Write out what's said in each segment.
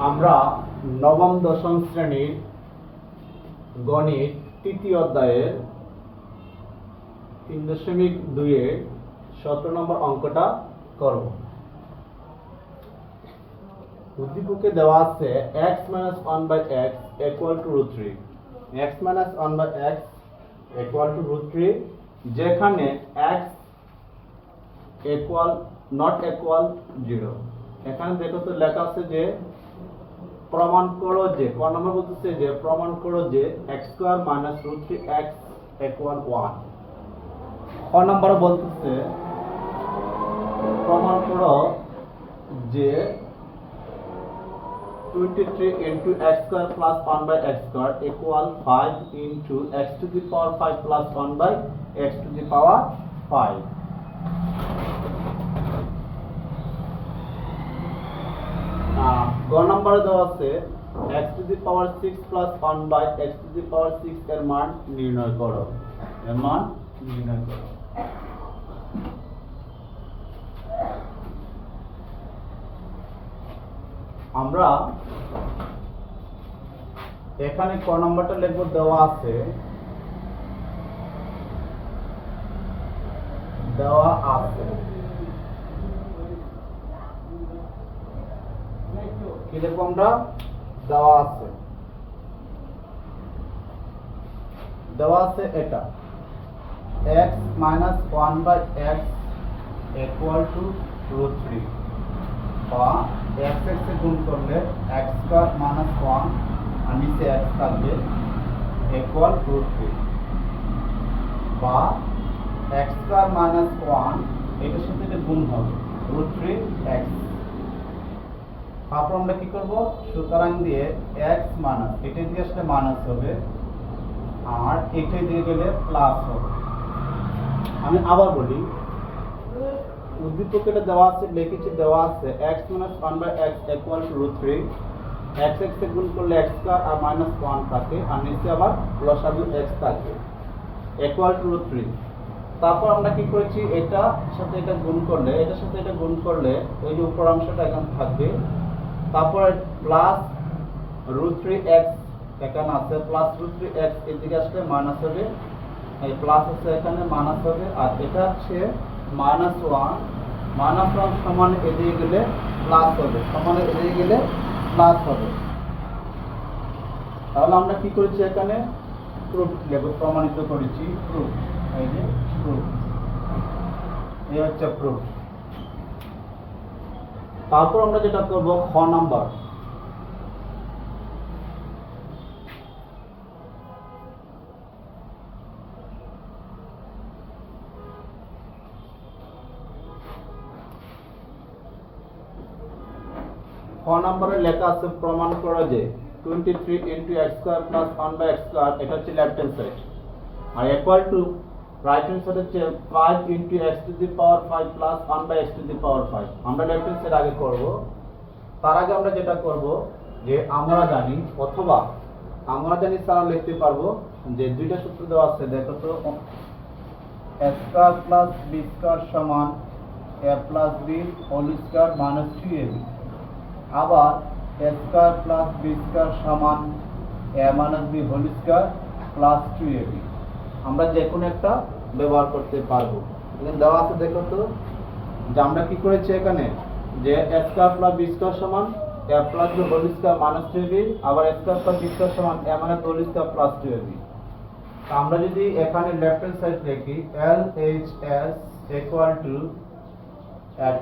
আমরা নবম দশম শ্রেণীর গণিত তৃতীয় অধ্যায়ের 3.2 এর 17 নম্বর অঙ্কটা করব। উদ্দীপকে দেওয়া আছে x - 1/x = √3, x - 1/x = √3, যেখানে x not equal 0। এখানে দেখো তো লেখা আছে যে প্রমাণ করো যে ক নম্বর বলতেছে যে প্রমাণ করো যে x² - √3x = 1। ক নম্বর বলতেছে প্রমাণ করো যে 23 × x² + 1/x² = 5 × x⁵ + 1/x⁵। গ নম্বরে দেওয়া আছে x⁶ + 1/x⁶ এর মান নির্ণয় করো। আমরা এখানে ক নম্বরটা লিখব, দেওয়া আছে কি লিখবো আমরা? দেওয়া আছে এটা x - 1/x = √3, বা x এ গুণ করলে x² - 1 আর নিচে x থাকবে =√3, বা x² - 1 এটার সাথে এটা গুণ হবে √3x। তারপর আমরা কি করব? সুতরাং দিয়ে x মাইনাস এটা দিয়ে আসলে মাইনাস হবে, আর এটা দিয়ে গেলে প্লাস হবে। আমি আবার বলি, উদ্দীপকে দেওয়া আছে লিখেছি, দেওয়া আছে x - 1/x = √3, x এ গুণ করলে x² আর -1 থাকে, আর নিচে আবার লসাগু x থাকে =√3। তারপর আমরা কি করেছি, এটা সাথে এটা গুণ করলে ওই যে উপর অংশটা এখানে থাকবে, তারপর প্লাস √3x এখানে আছে, প্লাস √3x এদিকে আসলে মাইনাস হবে, এই প্লাস আছে এখানে মাইনাস হবে, আর এটা হচ্ছে -1 সমান এদিকে গেলে প্লাস হবে, তাহলে আমরা কি করেছি এখানে প্রুফ প্রমাণিত করেছি, প্রুফ। এই যে প্রুফ, এই হচ্ছে প্রুফ। তারপর আমরা যেটা করব, খ নাম্বার নম্বরে লেখা আছে প্রমাণ করা যে 23 × x² + 1/x² এটা হচ্ছে লেফট হ্যান্ড সাইড, আর equal to right hand side হচ্ছে 5 × x⁵ + 1/x⁵। আমরা লেফট হ্যান্ড সাইড আগে করব। তার আগে আমরা যেটা করব যে আমরা জানি তারা লিখতে পারবো যে দুইটা সূত্র দেওয়া আছে, দেখো তো a² + b² = a + b² - 2ab, আবার a² + b² = a - b² + 2ab। আমরা যে কোনো একটা ব্যবহার করতে পারবো। এখানে দেওয়া আছে, দেখো তো যে আমরা কি করেছি এখানে যে a² + b² = a + b² - 2ab, আবার a² + b² = a - b² + 2ab। আমরা যদি এখানে লেফট হ্যান্ড সাইড লিখি, LHS =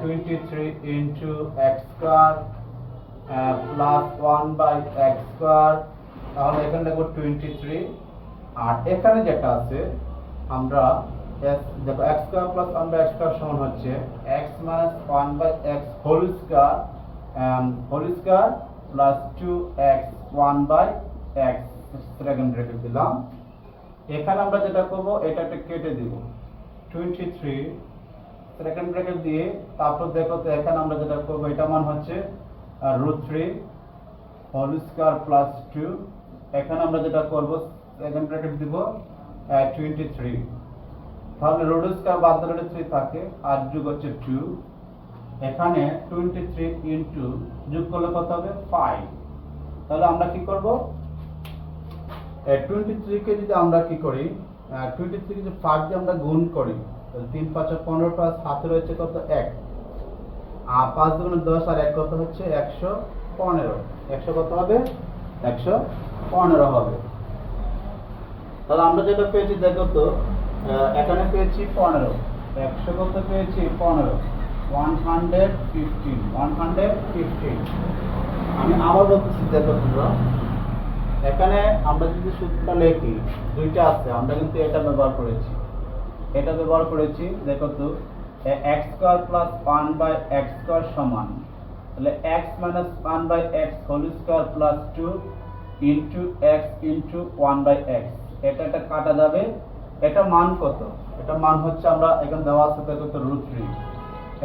23 × x² + 1/x², তাহলে এখানে লিখব 23, আর এখানে যেটা আছে আমরা দেখো x² + 1/x² সমান হচ্ছে x - 1/x² + 2x 1/x second bracket দিলাম। এখানে আমরা যেটা করব, এটাকে কেটে দিব 23 সেকেন্ড ব্র্যাকেট দিয়ে, তারপর দেখো তো এখানে আমরা যেটা করব, এটা মান হচ্ছে √3 + 2, এখানে আমরা যেটা করব সেকেন্ড ব্র্যাকেট দিব 23, তাহলে √2 বাদ দিলে 3 থাকে, আর যোগ হচ্ছে 2, এখানে 23 ইন্টু যোগ করলে কত হবে 5। তাহলে আমরা কি করব, 23 কে যদি আমরা কি করি, 23 কে যদি 5 দিয়ে আমরা গুণ করি, তাহলে 3 5 15 প্লাস হাতে রয়েছে কত 1, আর 5 দুগুণে 10 আর 1 কত হচ্ছে 115। 100 কত হবে 115 হবে। তাহলে আমরা যেটা পেয়েছি দেখো তো, এখানে পেয়েছি 15, 100 কত পেয়েছি 15, 115। আমি আবার বলতেছি দেখো তোমরা, এখানে আমরা যদি সূত্রটা লিখি, দুইটা আছে, আমরা কিন্তু এটা ব্যবহার করেছি, দেখো তো x square plus 1/x square সমান, তাহলে x minus 1/x whole square plus 2 into x into 1/x, এটা কাটা যাবে। এটা মান কত, এটা মান হচ্ছে আমরা এখানে দেওয়া আছে দেখো তো √3,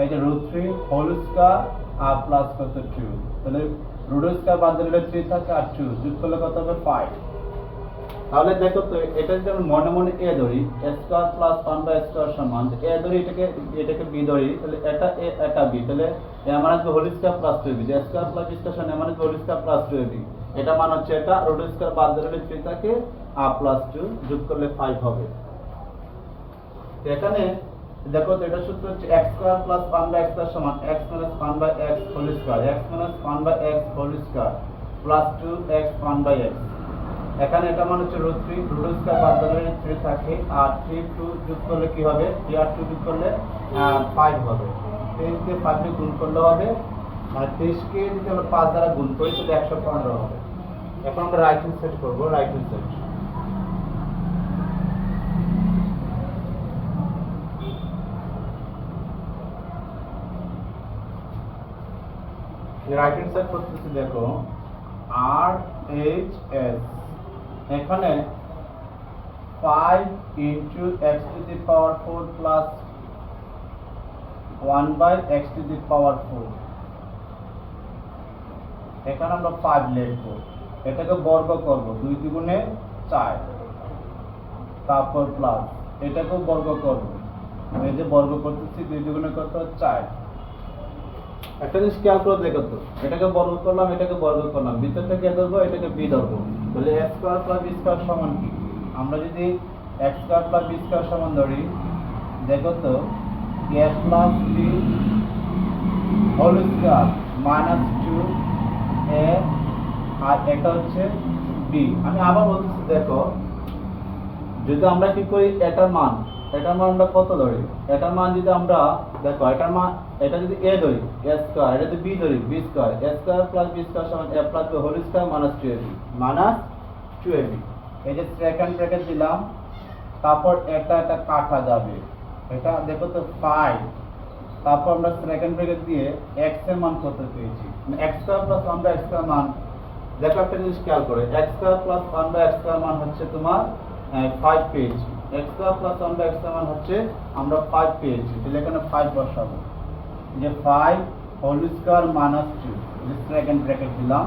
এই যে √3 হোল স্কয়ার আর প্লাস কত 2, তাহলে √3 বাদ দিলে 3 থাকে আর 2 যোগ করলে কত হবে 5। তাহলে দেখো তো এটা যদি আমরা মনে মনে a ধরি, a square plus 1/x square সমান, a ধরি এটাকে b ধরি, তাহলে এটা a এটা b, তাহলে a মানে কি whole square plus 2b, a square plus b square সমান মানে হোল স্কয়ার প্লাস 2ab, এটা মান হচ্ছে এটা, √3 বাদ দিলে 3 থাকে আর প্লাস 2 যোগ করলে 5 হবে। এখানে দেখো তো এটা সূত্র হচ্ছে x square plus 1/x square সমান x minus 1/x whole square, x minus 1/x whole square plus 2x 1/x। এখানে এটা মানে হচ্ছে √3 বাদ দিলে 3 থাকে আর 3 2 যোগ করলে কি হবে, 3 আর 2 যোগ করলে 5 হবে। 23 কে 5 দিয়ে গুণ করলে হবে, মানে 23 কে যদি আমরা 5 দ্বারা গুণ করি তাহলে 115 হবে। এখন আমরা রাইট হ্যান্ড সেট করব, right hand set. Right hand side করতেছি, দেখো RHS, এখানে 5 into x to the power 4 plus 1/x to the power 4, এখানে আমরা 5 লিখবো, এটাকে বর্গ করব, 2 দ্বিগুণে 4, তারপর প্লাস এটাকেও বর্গ করব, এই যে বর্গ করতেছি 2 দ্বিগুণে কত 4। একটা জিনিস খেয়াল করে দেখো তো, এটাকে বর্গ করলাম, এটাকে বর্গ করলাম, ভিতরটাকে a ধরবো, এটাকে b ধরবো, তাহলে a square plus b square সমান কি, আমরা যদি x square plus b square সমান ধরি, দেখো তো a plus b whole square minus 2a, আর এটা হচ্ছে b। আমি আবার বলতেছি দেখো, যদি আমরা কি করি, এটার মান আমরা কত ধরি, এটার মান যদি আমরা দেখো, এটার মান এটা যদি a ধরি a স্কয়ার, এটা যদি b ধরি b square, a square plus b square সমান a plus b whole square minus 2ab। এই যে সেকেন্ড ব্র্যাকেট দিলাম, তারপর এটা কাটা যাবে, এটা দেখো তো 5, তারপর আমরা সেকেন্ড ব্র্যাকেট দিয়ে x এর মান কত পেয়েছি, x square plus 1/x square মান, দেখো একটা জিনিস খেয়াল করে, x square plus 1/x square মান হচ্ছে তোমার 5 পেয়েছি, x square plus 1/x square মান হচ্ছে আমরা 5 পেয়েছি, তাহলে এখানে 5 বসাবো, যে 5 হোল স্কয়ার মাইনাস 2, যে সেকেন্ড ব্র্যাকেট দিলাম।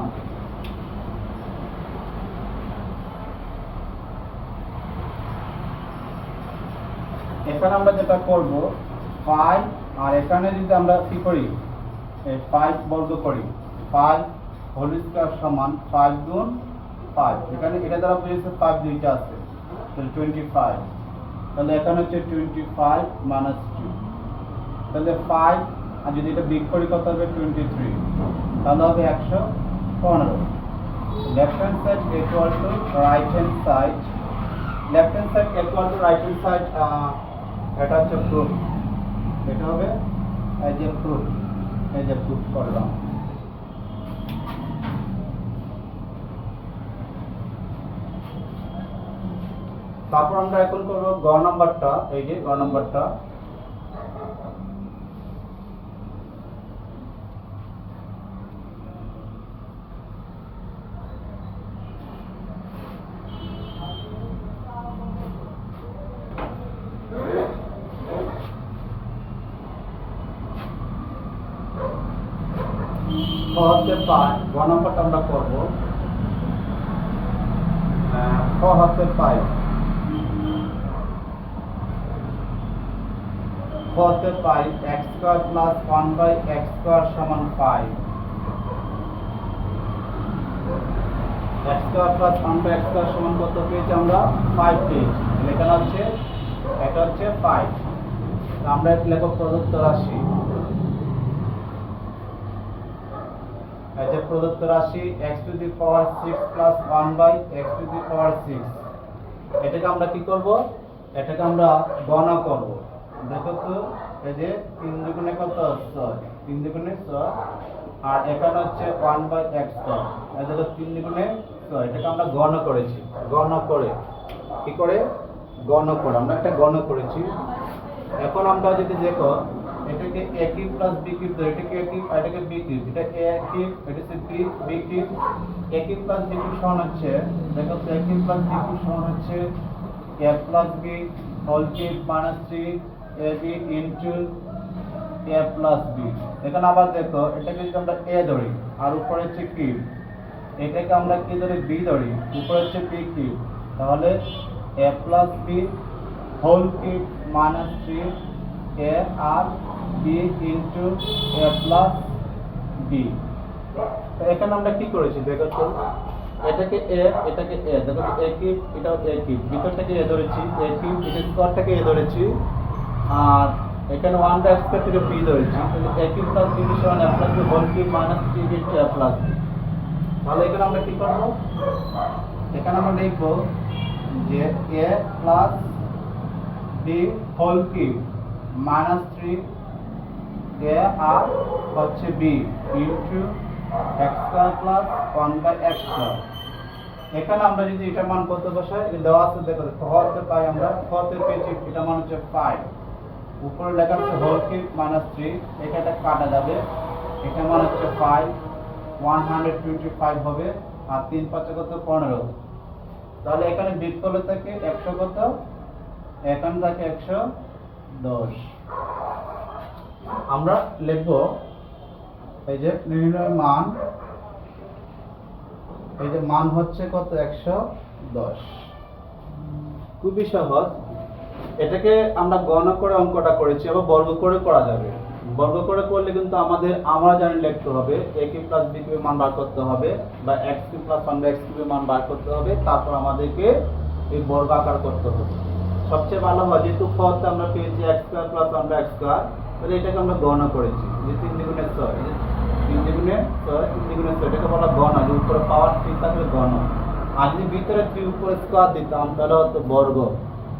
এখানে আমরা যেটা করব 5, আর এখানে যদি আমরা কি করি, 5 বর্গ করি, 5 হোল স্কয়ার সমান 5 গুণ 5, এখানে এটা দ্বারা বুঝেছে 5 দুইটা আছে, তাহলে 25, তাহলে এখানে হচ্ছে 25 মাইনাস 2, তাহলে 5, আর যদি এটা বিগ করি কত হবে 23, তাহলে হবে 115। Left hand side equal to right hand side, left hand side equal to right hand side, এটা হচ্ছে প্রুফ, এটা হবে এই যে প্রুফ, এই যে প্রুফ করলাম। তারপর আমরা এখন করব গ নাম্বারটা, এই যে গ নাম্বারটা, হতে পাই, গ নাম্বারটা আমরা করব হতে পাই। হতে পাই x square plus 1/x square সমান 5। x square plus 1/x square সমান কত পেয়েছি আমরা? 5 পেয়েছি। এখানে হচ্ছে এটা হচ্ছে 5। আমরা এটা লিখব প্রদত্ত রাশি। এই যে প্রদত্ত রাশি x to the power 6 plus 1/x to the power 6। এটাকে আমরা কি করব? এটাকে আমরা গণনা করব। দেখো তো, এই যে 3 দুগুণে কত? 6। 3 দুগুণে 6। আর এখানে হচ্ছে 1/x স্কয়ার। এই দেখো 3 দুগুণে 6। এটাকে আমরা গণনা করেছি। গণনা করে কি করে? গণনা করে আমরা একটা গণনা করেছি। এখন আমরা যদি দেখো এটাকে a cube plus b cube ধরে, এটাকে a কিউব আর এটাকে b কিউব, এটা a কিউব এটা হচ্ছে b cube. a cube plus b cube সমান হচ্ছে, দেখো তো a cube plus b cube সমান হচ্ছে a plus b whole cube minus 3ab into a plus b। এখানে আবার দেখো এটাকে যদি আমরা a ধরি আর উপরে হচ্ছে কিউব, এটাকে আমরা কি ধরি? b ধরি, উপরে হচ্ছে b কিউব, তাহলে a plus b whole cube minus 3a আর b into a plus b। তো এখানে আমরা কি করেছি দেখো তো, এটাকে a এটাকে a, দেখো a কিউব এটাও a কিউব, ভিতরটাকে a ধরেছি, a কিউব এটা স্কয়ারটাকে a ধরেছি, আর এখানে 1/x স্কয়ার থেকে b ধরেছি। তাহলে a কিউব প্লাস b সমান a plus b whole cube minus 3b into a plus b। তাহলে এখানে আমরা কি করব? এখানে আমরা লিখব যে a plus b whole cube minus 3a আর হচ্ছে b into x square plus 1/x square. এখানে আমরা যদি এটা মান কত বসাই, এটা দেওয়া আছে দেখো, হতে পাই আমরা হতে পেয়েছি এটা মান হচ্ছে 5। উপরে লেখা আছে হোল কিউব মাইনাস 3, এটা কাটা যাবে, এটা মান হচ্ছে 5, 125 হবে, আর 3 5 কত? 15। তাহলে এখানে বিয়োগ করলে থাকে 100 কত? এখানে থাকে 110। আমরা লিখব এই যে নির্ণয় মান, এই যে মান হচ্ছে কত? 110। খুবই সহজ। এটাকে আমরা গণনা করে অঙ্কটা করেছি, আবার বর্গ করে করা যাবে। বর্গ করে করলে কিন্তু আমরা জানি লিখতে হবে a কিউব প্লাস b কিউবের মান বার করতে হবে, বা x কিউব প্লাস 1/x কিউবের মান বার করতে হবে, তারপর আমাদেরকে এই বর্গ আকার করতে হবে। সবচেয়ে ভালো হয় যেহেতু ফতে আমরা পেয়েছি x square plus 1/x square, তাহলে এটাকে আমরা গণনা করেছি যে 3 দুগুণে 6, 3 দুগুণে 6, 3 দুগুণে 6, এটাকে বলা গণনা। যে উপরে পাওয়ার 3 থাকলে গণনা, আর যদি ভিতরে 3 উপরে স্কয়ার দিতাম তাহলে হতো বর্গ।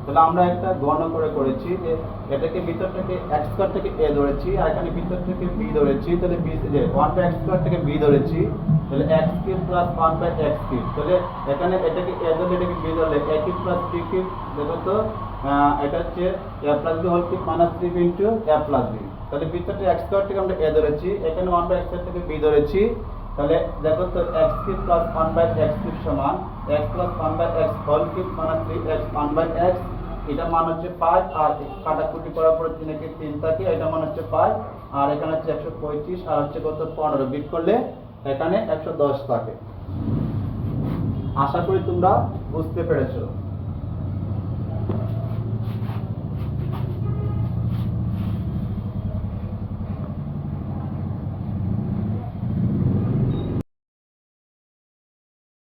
তাহলে আমরা একটা গণনা করে করেছি যে এটাকে ভিতরটাকে x স্কয়ার থেকে a ধরেছি, আর এখানে ভিতর থেকে b ধরেছি, তাহলে b যে 1/x স্কয়ার থেকে b ধরেছি, তাহলে x cube plus 1/x cube. তাহলে এখানে এটাকে a ধরলে এটাকে b ধরলে a cube plus b cube, দেখো তো এটা হচ্ছে a plus b whole cube minus 3b into a plus b। তাহলে ভিতরটা x স্কয়ার থেকে আমরা a ধরেছি, এখানে 1/x স্কয়ার থেকে b ধরেছি, তাহলে দেখো তো x cube plus 1/x cube সমান x plus 1/x whole cube minus 3x 1/x, এটা মান হচ্ছে 5, আর কাটাকুটি করার পরে 3 কে 3 থাকে, এটা মান হচ্ছে 5, আর এখানে হচ্ছে 125, আর হচ্ছে কত? 15। বিয়োগ করলে এখানে 110 থাকে। আশা করি তোমরা বুঝতে পেরেছো।